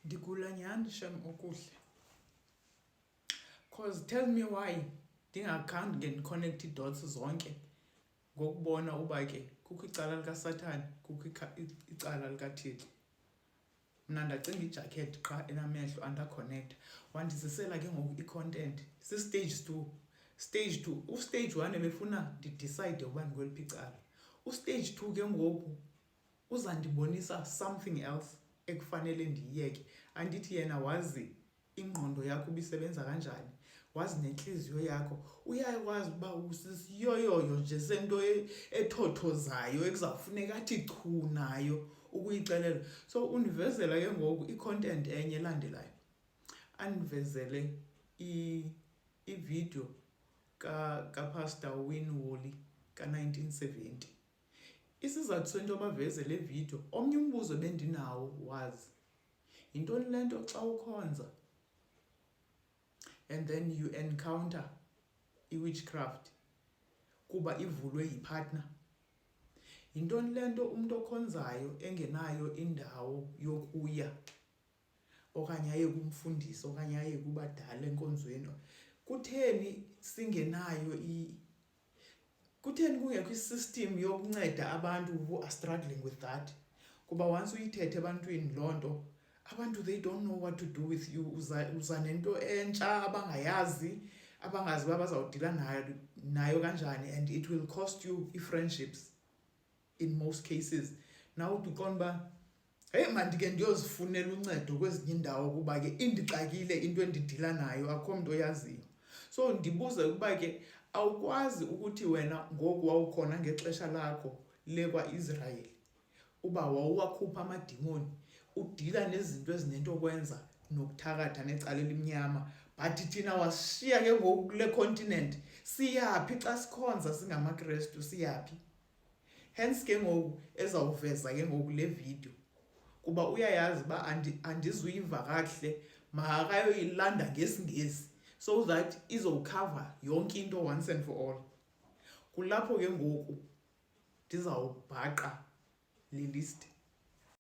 Ndikula nyhani shem okuhle. Cause tell me why ndingakhange ndiconnect ii-dots zonke ngokubona uba ke kukho icala likaSathane, kukho icala likaThixo. Mna ndacinga ijakethi qha enamehlo andaconnecta. Wandizisela ke ngoku i-content si-stage 2. Stage 2, ustage 1 ebefuna ndidicayide uba ndikweliphi icala. Ustage 2 ke ngoku uzandibonisa something else ekufanele ndiyiyeke. Andithi yena wazi ingqondo yakho ubisebenza kanjani, wazi nentliziyo yakho, uyakwazi uba usisiyoyoyo nje sento ethothozayo ekuzawufuneka athi chu nayo ukuyicelela. So undivezela ke ngoku i-content enye elandelayo. Andivezele i-video kaPastor Win Woolley ka-1970. Isizathu sento baveze le video, omnye umbuzo bendinawo wazi, yintoni le nto xa ukhonza and then you encounter i-witchcraft kuba ivulwe yipartner? Yintoni le nto umntu okhonzayo engenayo indawo yokuya okanye aye kumfundisi okanye aye kubadala enkonzweni? Kutheni singenayo kutheni kungekho i-system yokunceda abantu who are struggling with that? Kuba once uyithethe ebantwini loo nto, abantu they don't know what to do with you. Uza nento entsha abangayazi uba bazawudila nayo kanjani, and it will cost you i-friendships in most cases. Now uthi uqonda uba hey mandike ndiyozifunela uncedo kwezinye iindawo kuba ke indixakile into endidila nayo, akho mntu oyaziyo. So ndibuze ukuba ke awukwazi ukuthi wena ngoku wawukhona ngexesha lakho lekwa-Israyeli uba wawuwakhupha amadimoni, udila nezinto ezinento kwenza nokuthakatha necala elimnyama, but thina wasishiya ke ngoku kule continent. Siyaphi xa sikhonza singamaKrestu, siyaphi? Hence ke ngoku ezawuveza ke ngoku le video kuba uyayazi uba andizuyiva kakuhle, makayoyilanda ngesiNgesi so that izowukhava yonke into once and for all. Kulapho ke ngoku ndizawubhaqa le list.